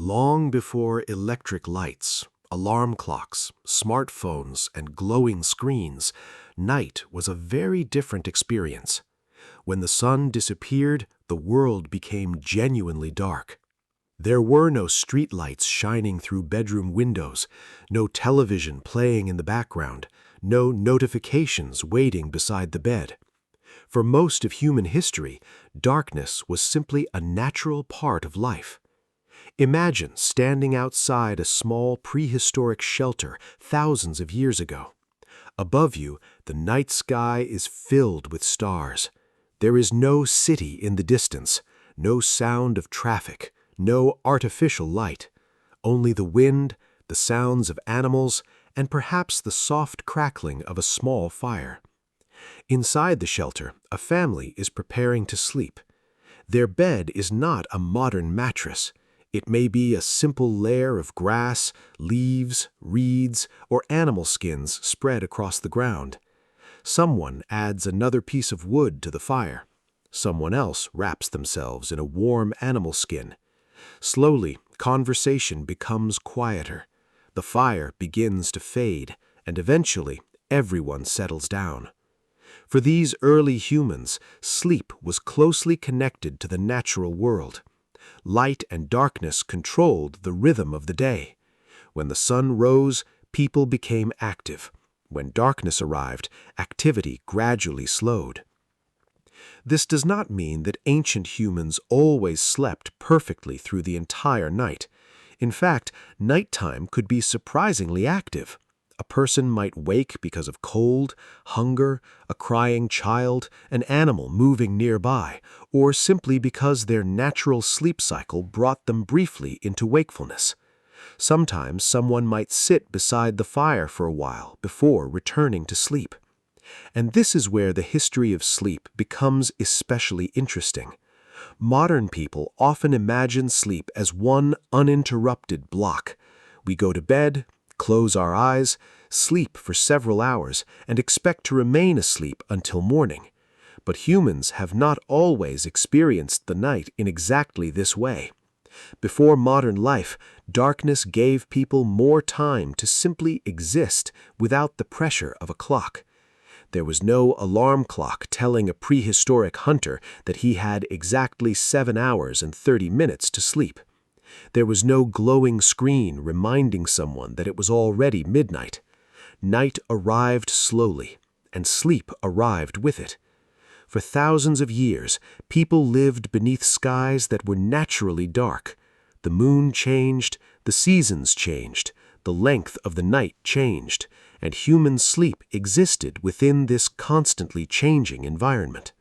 Long before electric lights, alarm clocks, smartphones, and glowing screens, night was a very different experience. When the sun disappeared, the world became genuinely dark. There were no streetlights shining through bedroom windows, no television playing in the background, no notifications waiting beside the bed. For most of human history, darkness was simply a natural part of life. Imagine standing outside a small prehistoric shelter thousands of years ago. Above you, the night sky is filled with stars. There is no city in the distance, no sound of traffic, no artificial light. Only the wind, the sounds of animals, and perhaps the soft crackling of a small fire. Inside the shelter, a family is preparing to sleep. Their bed is not a modern mattress. It may be a simple layer of grass, leaves, reeds, or animal skins spread across the ground. Someone adds another piece of wood to the fire. Someone else wraps themselves in a warm animal skin. Slowly, conversation becomes quieter. The fire begins to fade, and eventually, everyone settles down. For these early humans, sleep was closely connected to the natural world. Light and darkness controlled the rhythm of the day. When the sun rose, people became active. When darkness arrived, activity gradually slowed. This does not mean that ancient humans always slept perfectly through the entire night. In fact, nighttime could be surprisingly active. A person might wake because of cold, hunger, a crying child, an animal moving nearby, or simply because their natural sleep cycle brought them briefly into wakefulness. Sometimes someone might sit beside the fire for a while before returning to sleep. And this is where the history of sleep becomes especially interesting. Modern people often imagine sleep as one uninterrupted block. We go to bed, close our eyes, sleep for several hours, and expect to remain asleep until morning. But humans have not always experienced the night in exactly this way. Before modern life, darkness gave people more time to simply exist without the pressure of a clock. There was no alarm clock telling a prehistoric hunter that he had exactly 7 hours and 30 minutes to sleep. There was no glowing screen reminding someone that it was already midnight. Night arrived slowly, and sleep arrived with it. For thousands of years, people lived beneath skies that were naturally dark. The moon changed, the seasons changed, the length of the night changed, and human sleep existed within this constantly changing environment.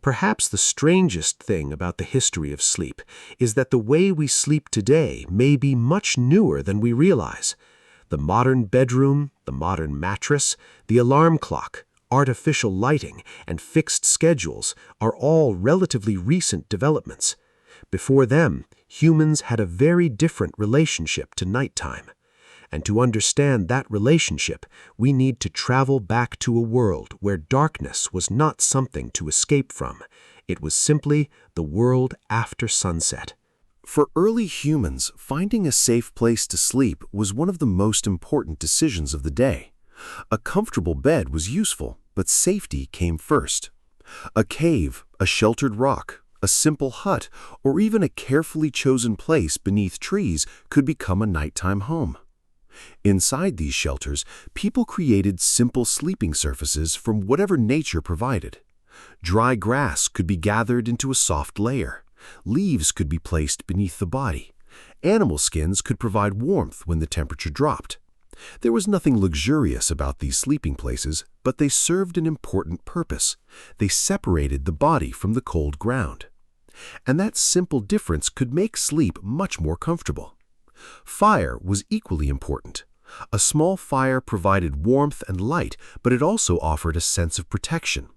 Perhaps the strangest thing about the history of sleep is that the way we sleep today may be much newer than we realize. The modern bedroom, the modern mattress, the alarm clock, artificial lighting, and fixed schedules are all relatively recent developments. Before them, humans had a very different relationship to nighttime. And to understand that relationship, we need to travel back to a world where darkness was not something to escape from. It was simply the world after sunset. For early humans, finding a safe place to sleep was one of the most important decisions of the day. A comfortable bed was useful, but safety came first. A cave, a sheltered rock, a simple hut, or even a carefully chosen place beneath trees could become a nighttime home. Inside these shelters, people created simple sleeping surfaces from whatever nature provided. Dry grass could be gathered into a soft layer. Leaves could be placed beneath the body. Animal skins could provide warmth when the temperature dropped. There was nothing luxurious about these sleeping places, but they served an important purpose. They separated the body from the cold ground. And that simple difference could make sleep much more comfortable. Fire was equally important. A small fire provided warmth and light, but it also offered a sense of protection.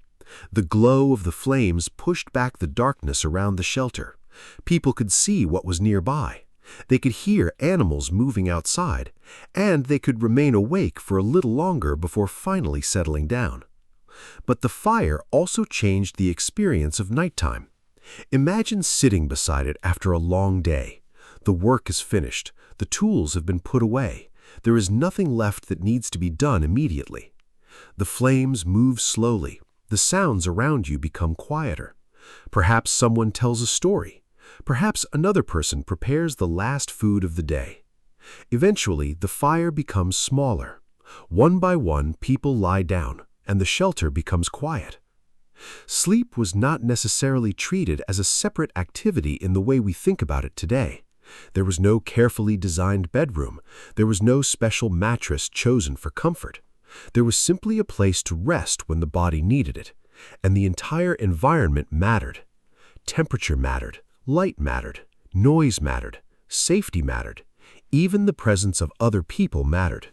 The glow of the flames pushed back the darkness around the shelter. People could see what was nearby. They could hear animals moving outside, and they could remain awake for a little longer before finally settling down. But the fire also changed the experience of nighttime. Imagine sitting beside it after a long day. The work is finished. The tools have been put away. There is nothing left that needs to be done immediately. The flames move slowly. The sounds around you become quieter. Perhaps someone tells a story. Perhaps another person prepares the last food of the day. Eventually, the fire becomes smaller. One by one, people lie down, and the shelter becomes quiet. Sleep was not necessarily treated as a separate activity in the way we think about it today. There was no carefully designed bedroom. There was no special mattress chosen for comfort. There was simply a place to rest when the body needed it, and the entire environment mattered. Temperature mattered, light mattered, noise mattered, safety mattered. Even the presence of other people mattered.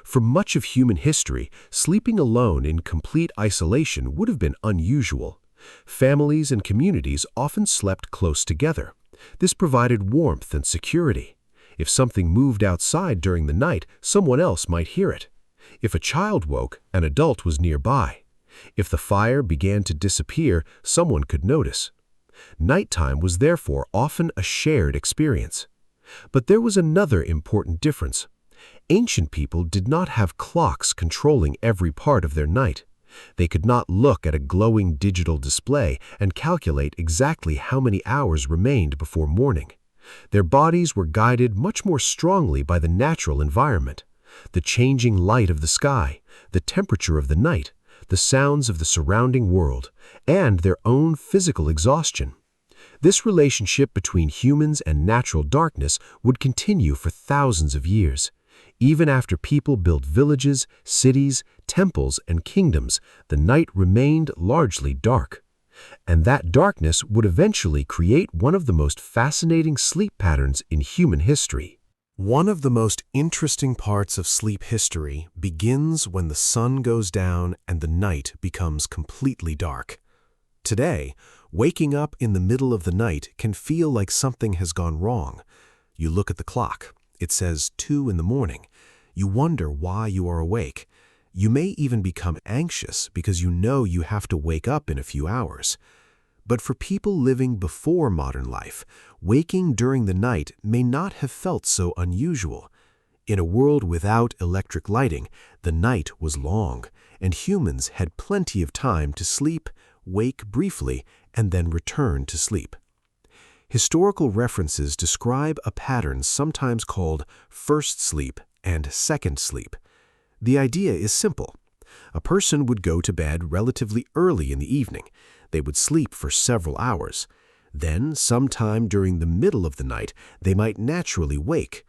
For much of human history, sleeping alone in complete isolation would have been unusual. Families and communities often slept close together. This provided warmth and security. If something moved outside during the night, someone else might hear it. If a child woke, an adult was nearby. If the fire began to disappear, someone could notice. Nighttime was therefore often a shared experience. But there was another important difference. Ancient people did not have clocks controlling every part of their night. They could not look at a glowing digital display and calculate exactly how many hours remained before morning. Their bodies were guided much more strongly by the natural environment, the changing light of the sky, the temperature of the night, the sounds of the surrounding world, and their own physical exhaustion. This relationship between humans and natural darkness would continue for thousands of years. Even after people built villages, cities, temples, and kingdoms, the night remained largely dark. And that darkness would eventually create one of the most fascinating sleep patterns in human history. One of the most interesting parts of sleep history begins when the sun goes down and the night becomes completely dark. Today, waking up in the middle of the night can feel like something has gone wrong. You look at the clock. It says 2 in the morning. You wonder why you are awake. You may even become anxious because you know you have to wake up in a few hours. But for people living before modern life, waking during the night may not have felt so unusual. In a world without electric lighting, the night was long, and humans had plenty of time to sleep, wake briefly, and then return to sleep. Historical references describe a pattern sometimes called first sleep and second sleep. The idea is simple. A person would go to bed relatively early in the evening. They would sleep for several hours. Then, sometime during the middle of the night, they might naturally wake.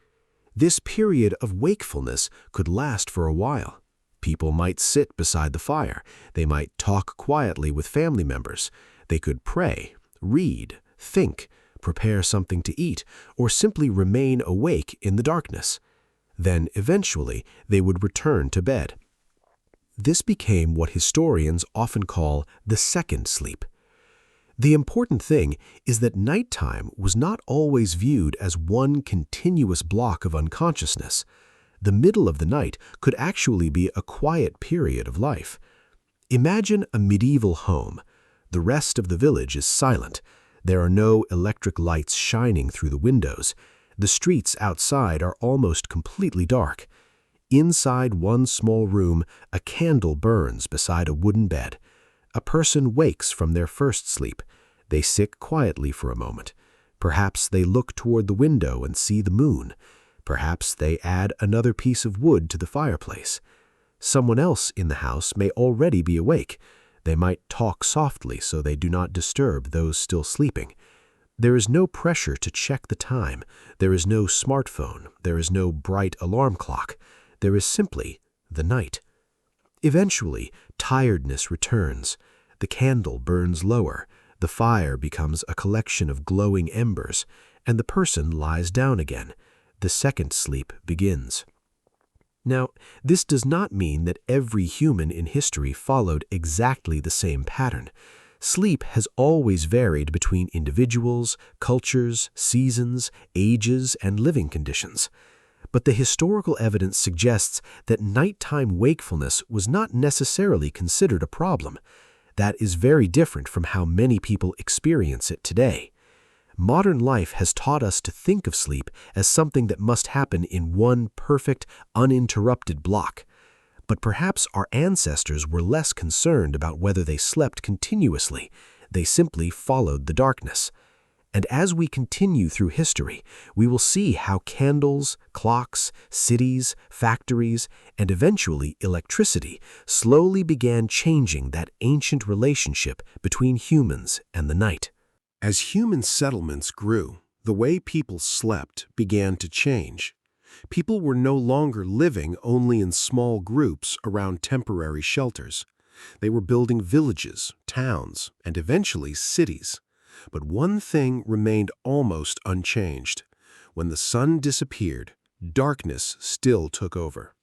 This period of wakefulness could last for a while. People might sit beside the fire. They might talk quietly with family members. They could pray, read, think, prepare something to eat, or simply remain awake in the darkness. Then, eventually, they would return to bed. This became what historians often call the second sleep. The important thing is that nighttime was not always viewed as one continuous block of unconsciousness. The middle of the night could actually be a quiet period of life. Imagine a medieval home. The rest of the village is silent. There are no electric lights shining through the windows. The streets outside are almost completely dark. Inside one small room, a candle burns beside a wooden bed. A person wakes from their first sleep. They sit quietly for a moment. Perhaps they look toward the window and see the moon. Perhaps they add another piece of wood to the fireplace. Someone else in the house may already be awake. They might talk softly so they do not disturb those still sleeping. There is no pressure to check the time. There is no smartphone. There is no bright alarm clock. There is simply the night. Eventually, tiredness returns. The candle burns lower. The fire becomes a collection of glowing embers, and the person lies down again. The second sleep begins. Now, this does not mean that every human in history followed exactly the same pattern. Sleep has always varied between individuals, cultures, seasons, ages, and living conditions. But the historical evidence suggests that nighttime wakefulness was not necessarily considered a problem. That is very different from how many people experience it today. Modern life has taught us to think of sleep as something that must happen in one perfect, uninterrupted block. But perhaps our ancestors were less concerned about whether they slept continuously. They simply followed the darkness. And as we continue through history, we will see how candles, clocks, cities, factories, and eventually electricity slowly began changing that ancient relationship between humans and the night. As human settlements grew, the way people slept began to change. People were no longer living only in small groups around temporary shelters. They were building villages, towns, and eventually cities. But one thing remained almost unchanged. When the sun disappeared, darkness still took over.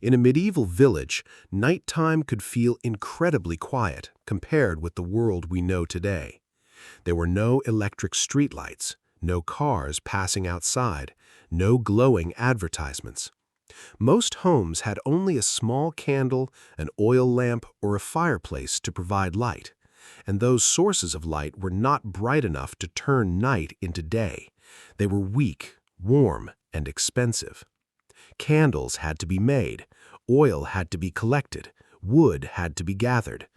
In a medieval village, nighttime could feel incredibly quiet compared with the world we know today. There were no electric streetlights, no cars passing outside, no glowing advertisements. Most homes had only a small candle, an oil lamp, or a fireplace to provide light. And those sources of light were not bright enough to turn night into day. They were weak, warm, and expensive. Candles had to be made, oil had to be collected, wood had to be gathered.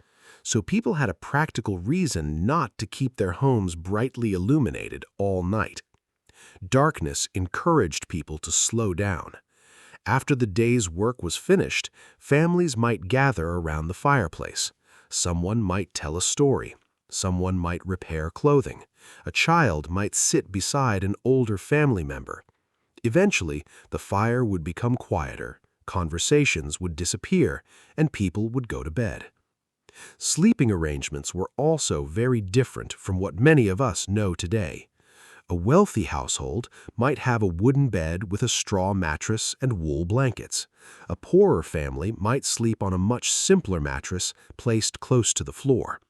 So people had a practical reason not to keep their homes brightly illuminated all night. Darkness encouraged people to slow down. After the day's work was finished, families might gather around the fireplace. Someone might tell a story. Someone might repair clothing. A child might sit beside an older family member. Eventually, the fire would become quieter, conversations would disappear, and people would go to bed. Sleeping arrangements were also very different from what many of us know today. A wealthy household might have a wooden bed with a straw mattress and wool blankets. A poorer family might sleep on a much simpler mattress placed close to the floor.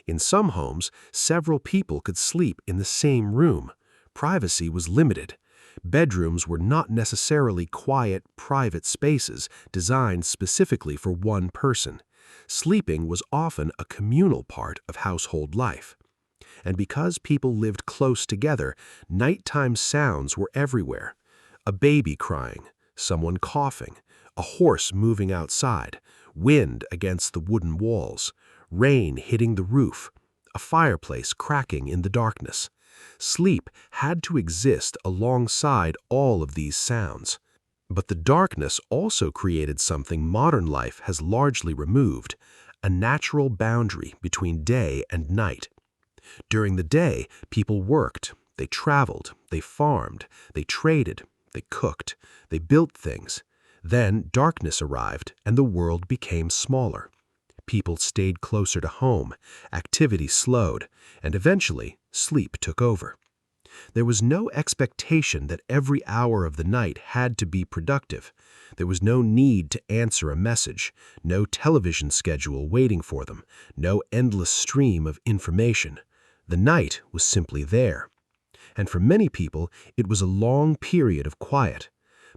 In some homes, several people could sleep in the same room. Privacy was limited. Bedrooms were not necessarily quiet, private spaces designed specifically for one person. Sleeping was often a communal part of household life. And because people lived close together, nighttime sounds were everywhere. A baby crying, someone coughing, a horse moving outside, wind against the wooden walls, rain hitting the roof, a fireplace cracking in the darkness. Sleep had to exist alongside all of these sounds. But the darkness also created something modern life has largely removed, a natural boundary between day and night. During the day, people worked, they traveled, they farmed, they traded, they cooked, they built things. Then darkness arrived and the world became smaller. People stayed closer to home, activity slowed, and eventually sleep took over. There was no expectation that every hour of the night had to be productive. There was no need to answer a message, no television schedule waiting for them, no endless stream of information. The night was simply there. And for many people, it was a long period of quiet.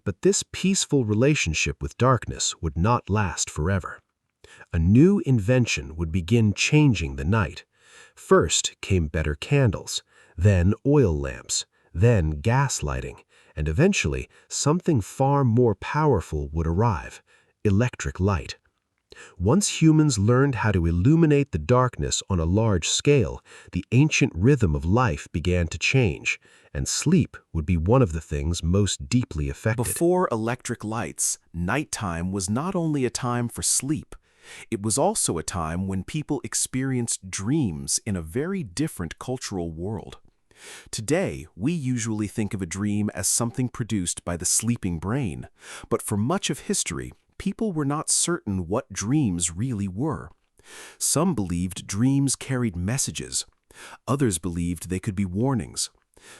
But this peaceful relationship with darkness would not last forever. A new invention would begin changing the night. First came better candles, then oil lamps, then gas lighting, and eventually something far more powerful would arrive: electric light. Once humans learned how to illuminate the darkness on a large scale, the ancient rhythm of life began to change, and sleep would be one of the things most deeply affected. Before electric lights, nighttime was not only a time for sleep, it was also a time when people experienced dreams in a very different cultural world. Today, we usually think of a dream as something produced by the sleeping brain, but for much of history, people were not certain what dreams really were. Some believed dreams carried messages. Others believed they could be warnings.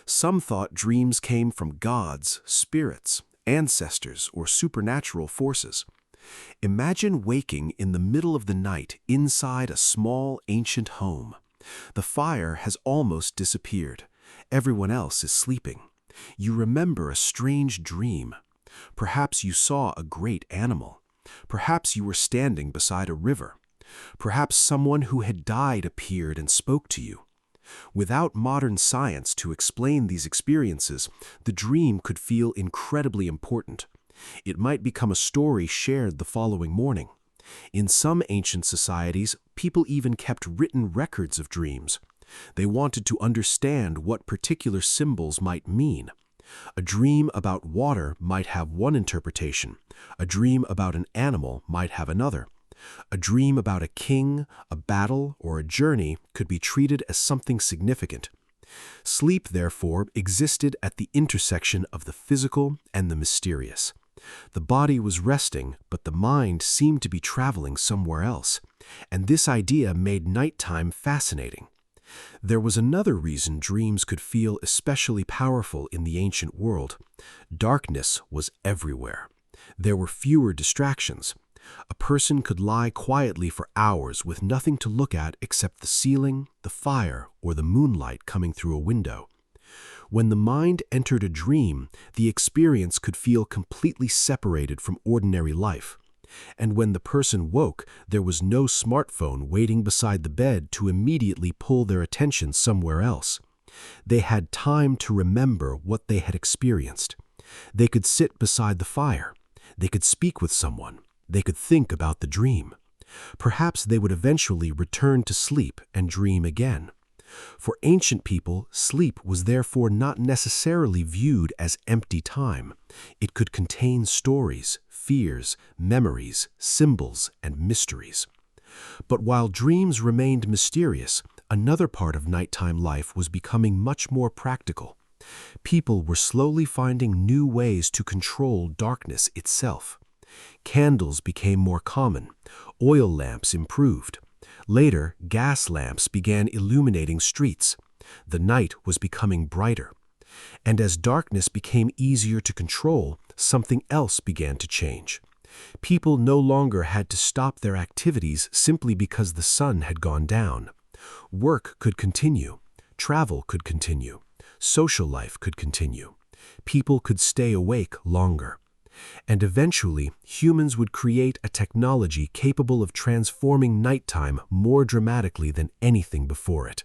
Some thought dreams came from gods, spirits, ancestors, or supernatural forces. Imagine waking in the middle of the night inside a small, ancient home. The fire has almost disappeared. Everyone else is sleeping. You remember a strange dream. Perhaps you saw a great animal. Perhaps you were standing beside a river. Perhaps someone who had died appeared and spoke to you. Without modern science to explain these experiences, the dream could feel incredibly important. It might become a story shared the following morning. In some ancient societies, people even kept written records of dreams. They wanted to understand what particular symbols might mean. A dream about water might have one interpretation. A dream about an animal might have another. A dream about a king, a battle, or a journey could be treated as something significant. Sleep, therefore, existed at the intersection of the physical and the mysterious. The body was resting, but the mind seemed to be traveling somewhere else, and this idea made nighttime fascinating. There was another reason dreams could feel especially powerful in the ancient world. Darkness was everywhere. There were fewer distractions. A person could lie quietly for hours with nothing to look at except the ceiling, the fire, or the moonlight coming through a window. When the mind entered a dream, the experience could feel completely separated from ordinary life. And when the person woke, there was no smartphone waiting beside the bed to immediately pull their attention somewhere else. They had time to remember what they had experienced. They could sit beside the fire. They could speak with someone. They could think about the dream. Perhaps they would eventually return to sleep and dream again. For ancient people, sleep was therefore not necessarily viewed as empty time. It could contain stories, fears, memories, symbols, and mysteries. But while dreams remained mysterious, another part of nighttime life was becoming much more practical. People were slowly finding new ways to control darkness itself. Candles became more common. Oil lamps improved. Later, gas lamps began illuminating streets. The night was becoming brighter. And as darkness became easier to control, something else began to change. People no longer had to stop their activities simply because the sun had gone down. Work could continue. Travel could continue. Social life could continue. People could stay awake longer. And eventually, humans would create a technology capable of transforming nighttime more dramatically than anything before it: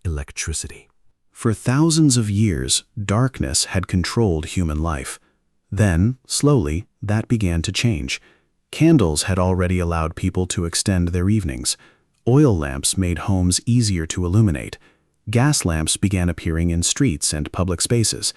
electricity. For thousands of years, darkness had controlled human life. Then, slowly, that began to change. Candles had already allowed people to extend their evenings. Oil lamps made homes easier to illuminate. Gas lamps began appearing in streets and public spaces.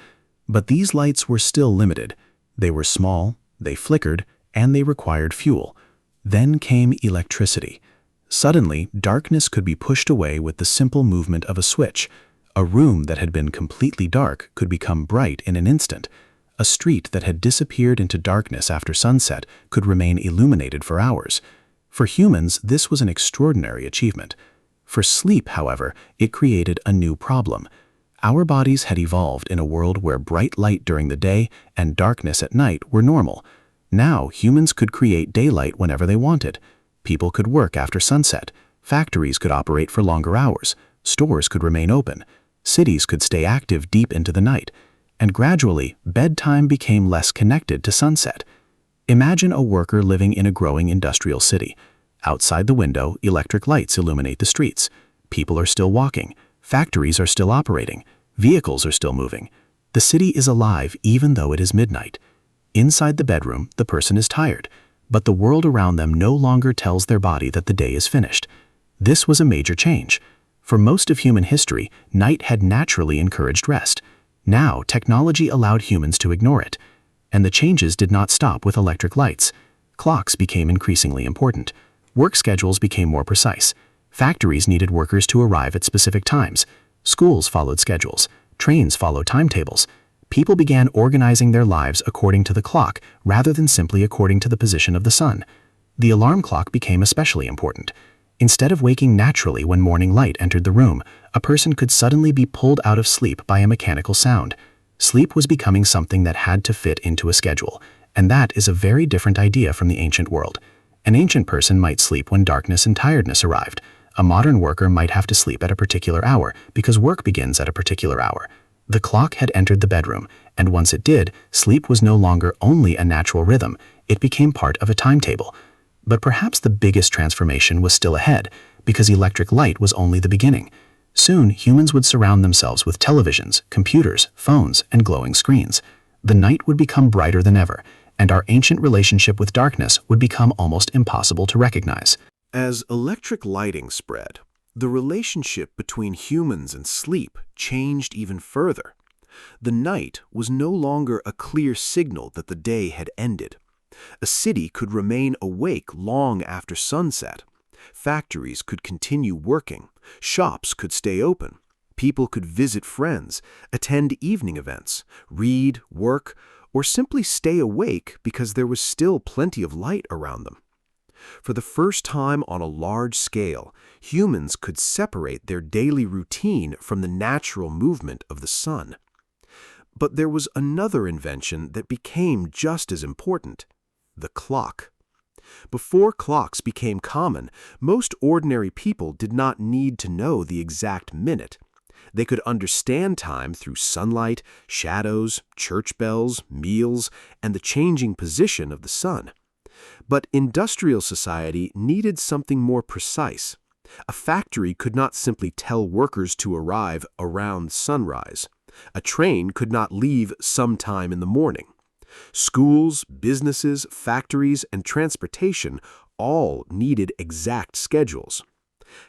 But these lights were still limited. They were small, they flickered, and they required fuel. Then came electricity. Suddenly, darkness could be pushed away with the simple movement of a switch. A room that had been completely dark could become bright in an instant. A street that had disappeared into darkness after sunset could remain illuminated for hours. For humans, this was an extraordinary achievement. For sleep, however, it created a new problem. Our bodies had evolved in a world where bright light during the day and darkness at night were normal. Now, humans could create daylight whenever they wanted. People could work after sunset. Factories could operate for longer hours. Stores could remain open. Cities could stay active deep into the night. And gradually, bedtime became less connected to sunset. Imagine a worker living in a growing industrial city. Outside the window, electric lights illuminate the streets. People are still walking. Factories are still operating. Vehicles are still moving. The city is alive even though it is midnight. Inside the bedroom, the person is tired, but the world around them no longer tells their body that the day is finished. This was a major change. For most of human history, night had naturally encouraged rest. Now, technology allowed humans to ignore it. And the changes did not stop with electric lights. Clocks became increasingly important. Work schedules became more precise. Factories needed workers to arrive at specific times. Schools followed schedules. Trains followed timetables. People began organizing their lives according to the clock rather than simply according to the position of the sun. The alarm clock became especially important. Instead of waking naturally when morning light entered the room, a person could suddenly be pulled out of sleep by a mechanical sound. Sleep was becoming something that had to fit into a schedule, and that is a very different idea from the ancient world. An ancient person might sleep when darkness and tiredness arrived. A modern worker might have to sleep at a particular hour because work begins at a particular hour. The clock had entered the bedroom, and once it did, sleep was no longer only a natural rhythm, it became part of a timetable. But perhaps the biggest transformation was still ahead, because electric light was only the beginning. Soon, humans would surround themselves with televisions, computers, phones, and glowing screens. The night would become brighter than ever, and our ancient relationship with darkness would become almost impossible to recognize. As electric lighting spread, the relationship between humans and sleep changed even further. The night was no longer a clear signal that the day had ended. A city could remain awake long after sunset. Factories could continue working. Shops could stay open. People could visit friends, attend evening events, read, work, or simply stay awake because there was still plenty of light around them. For the first time on a large scale, humans could separate their daily routine from the natural movement of the sun. But there was another invention that became just as important: the clock. Before clocks became common, most ordinary people did not need to know the exact minute. They could understand time through sunlight, shadows, church bells, meals, and the changing position of the sun. But industrial society needed something more precise. A factory could not simply tell workers to arrive around sunrise. A train could not leave sometime in the morning. Schools, businesses, factories, and transportation all needed exact schedules.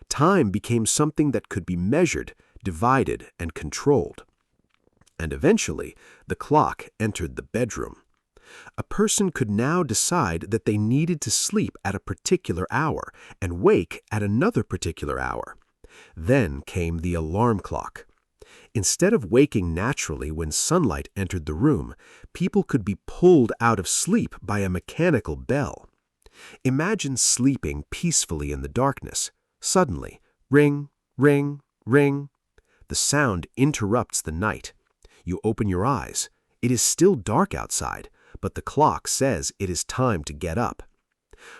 Time became something that could be measured, divided, and controlled. And eventually, the clock entered the bedroom. A person could now decide that they needed to sleep at a particular hour and wake at another particular hour. Then came the alarm clock. Instead of waking naturally when sunlight entered the room, people could be pulled out of sleep by a mechanical bell. Imagine sleeping peacefully in the darkness. Suddenly, ring, ring, ring. The sound interrupts the night. You open your eyes. It is still dark outside, but the clock says it is time to get up.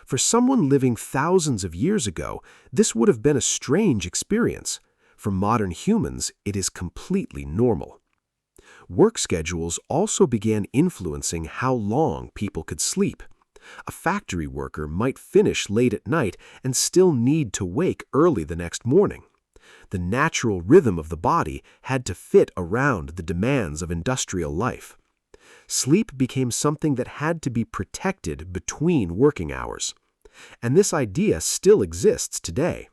For someone living thousands of years ago, this would have been a strange experience. For modern humans, it is completely normal. Work schedules also began influencing how long people could sleep. A factory worker might finish late at night and still need to wake early the next morning. The natural rhythm of the body had to fit around the demands of industrial life. Sleep became something that had to be protected between working hours. And this idea still exists today.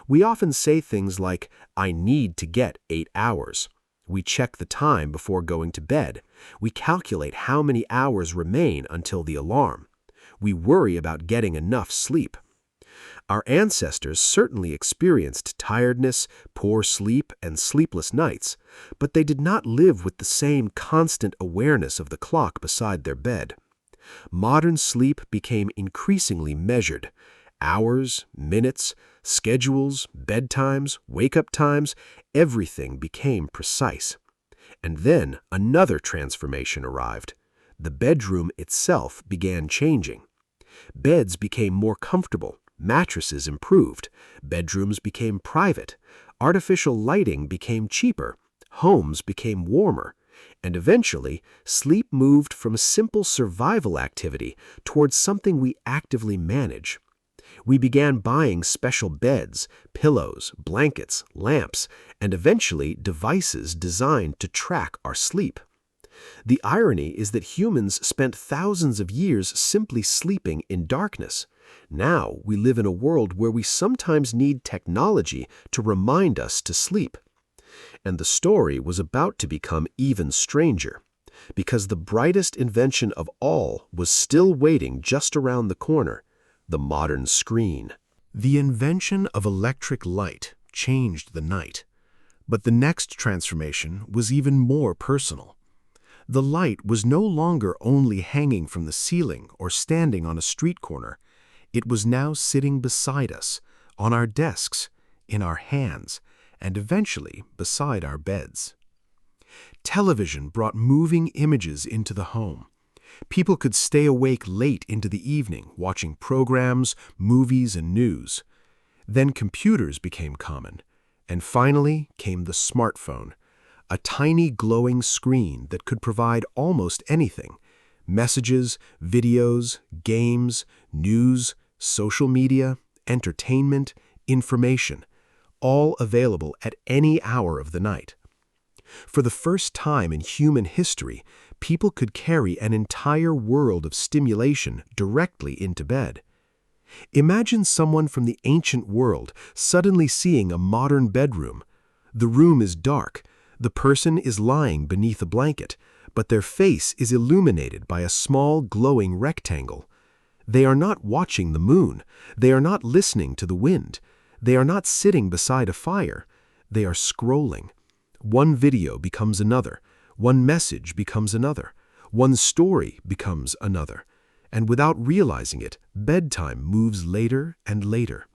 We often say things like, "I need to get 8 hours." We check the time before going to bed. We calculate how many hours remain until the alarm. We worry about getting enough sleep. Our ancestors certainly experienced tiredness, poor sleep, and sleepless nights, but they did not live with the same constant awareness of the clock beside their bed. Modern sleep became increasingly measured. Hours, minutes, schedules, bedtimes, wake-up times, everything became precise. And then another transformation arrived. The bedroom itself began changing. Beds became more comfortable, mattresses improved, bedrooms became private, artificial lighting became cheaper, homes became warmer, and eventually, sleep moved from a simple survival activity towards something we actively manage. We began buying special beds, pillows, blankets, lamps, and eventually devices designed to track our sleep. The irony is that humans spent thousands of years simply sleeping in darkness. Now we live in a world where we sometimes need technology to remind us to sleep. And the story was about to become even stranger, because the brightest invention of all was still waiting just around the corner: the modern screen. The invention of electric light changed the night. But the next transformation was even more personal. The light was no longer only hanging from the ceiling or standing on a street corner. It was now sitting beside us, on our desks, in our hands, and eventually beside our beds. Television brought moving images into the home. People could stay awake late into the evening, watching programs, movies, and news. Then computers became common, and finally came the smartphone, a tiny glowing screen that could provide almost anything: messages, videos, games, news, social media, entertainment, information, all available at any hour of the night. For the first time in human history, people could carry an entire world of stimulation directly into bed. Imagine someone from the ancient world suddenly seeing a modern bedroom. The room is dark, the person is lying beneath a blanket, but their face is illuminated by a small glowing rectangle. They are not watching the moon, they are not listening to the wind, they are not sitting beside a fire, they are scrolling. One video becomes another, one message becomes another, one story becomes another, and without realizing it, bedtime moves later and later.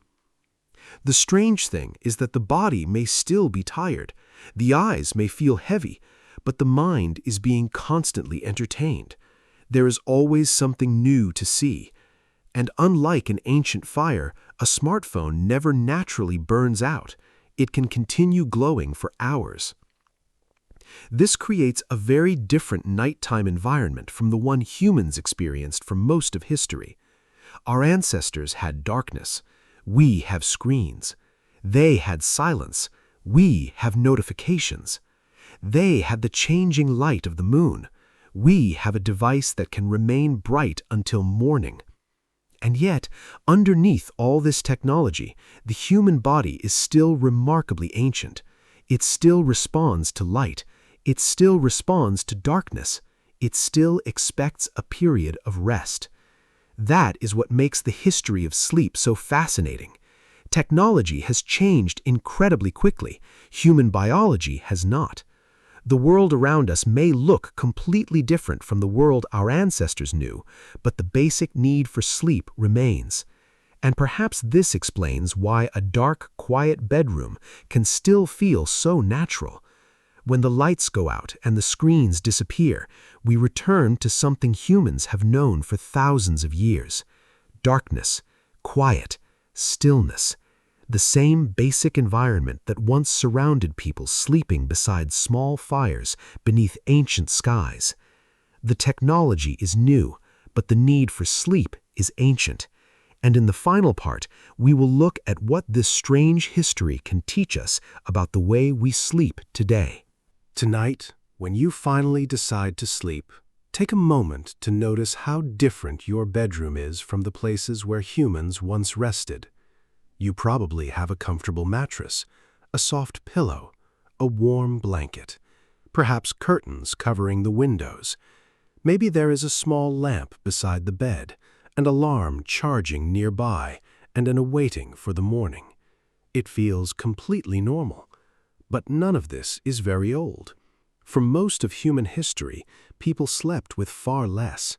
The strange thing is that the body may still be tired, the eyes may feel heavy, but the mind is being constantly entertained. There is always something new to see. And unlike an ancient fire, a smartphone never naturally burns out. It can continue glowing for hours. This creates a very different nighttime environment from the one humans experienced for most of history. Our ancestors had darkness. We have screens. They had silence. We have notifications. They had the changing light of the moon. We have a device that can remain bright until morning. And yet, underneath all this technology, the human body is still remarkably ancient. It still responds to light. It still responds to darkness. It still expects a period of rest. That is what makes the history of sleep so fascinating. Technology has changed incredibly quickly. Human biology has not. The world around us may look completely different from the world our ancestors knew, but the basic need for sleep remains. And perhaps this explains why a dark, quiet bedroom can still feel so natural. When the lights go out and the screens disappear, we return to something humans have known for thousands of years. Darkness, quiet, stillness. The same basic environment that once surrounded people sleeping beside small fires beneath ancient skies. The technology is new, but the need for sleep is ancient. And in the final part, we will look at what this strange history can teach us about the way we sleep today. Tonight, when you finally decide to sleep, take a moment to notice how different your bedroom is from the places where humans once rested. You probably have a comfortable mattress, a soft pillow, a warm blanket, perhaps curtains covering the windows. Maybe there is a small lamp beside the bed, an alarm charging nearby, and an awaiting for the morning. It feels completely normal. But none of this is very old. For most of human history, people slept with far less.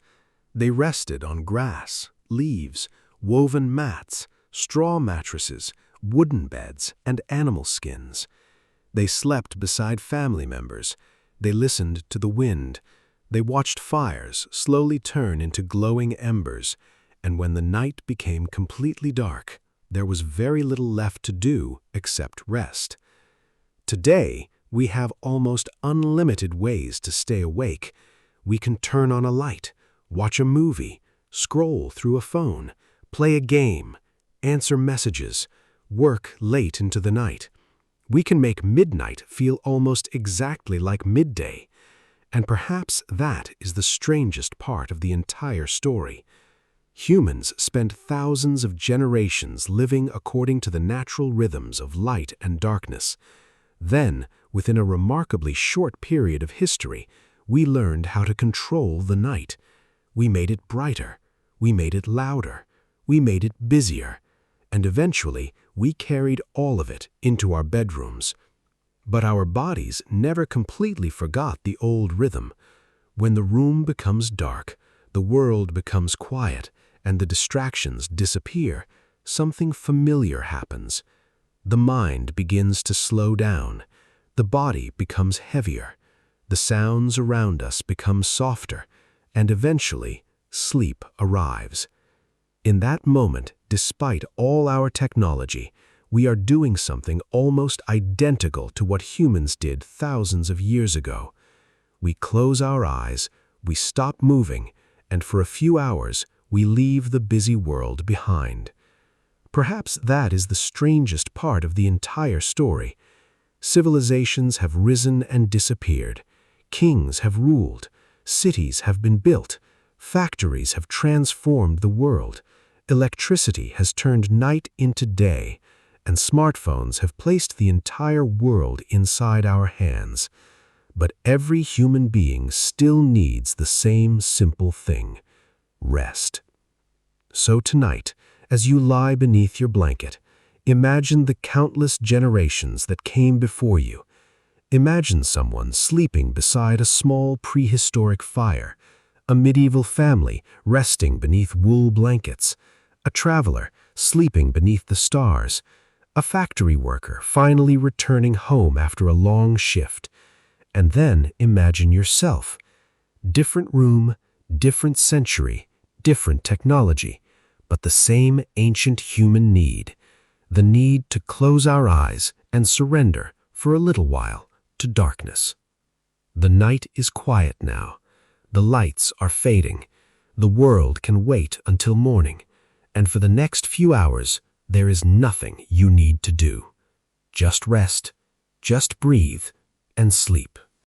They rested on grass, leaves, woven mats, straw mattresses, wooden beds, and animal skins. They slept beside family members. They listened to the wind. They watched fires slowly turn into glowing embers. And when the night became completely dark, there was very little left to do except rest. Today, we have almost unlimited ways to stay awake. We can turn on a light, watch a movie, scroll through a phone, play a game, answer messages, work late into the night. We can make midnight feel almost exactly like midday. And perhaps that is the strangest part of the entire story. Humans spent thousands of generations living according to the natural rhythms of light and darkness. Then, within a remarkably short period of history, we learned how to control the night. We made it brighter. We made it louder. We made it busier. And eventually, we carried all of it into our bedrooms. But our bodies never completely forgot the old rhythm. When the room becomes dark, the world becomes quiet, and the distractions disappear, something familiar happens. The mind begins to slow down. The body becomes heavier. The sounds around us become softer, and eventually, sleep arrives. In that moment, despite all our technology, we are doing something almost identical to what humans did thousands of years ago. We close our eyes, we stop moving, and for a few hours, we leave the busy world behind. Perhaps that is the strangest part of the entire story. Civilizations have risen and disappeared. Kings have ruled. Cities have been built. Factories have transformed the world. Electricity has turned night into day, and smartphones have placed the entire world inside our hands. But every human being still needs the same simple thing: rest. So tonight, as you lie beneath your blanket, imagine the countless generations that came before you. Imagine someone sleeping beside a small prehistoric fire, a medieval family resting beneath wool blankets, a traveler sleeping beneath the stars, a factory worker finally returning home after a long shift. And then imagine yourself. Different room, different century, different technology, but the same ancient human need. The need to close our eyes and surrender for a little while to darkness. The night is quiet now. The lights are fading. The world can wait until morning. And for the next few hours, there is nothing you need to do. Just rest, just breathe, and sleep.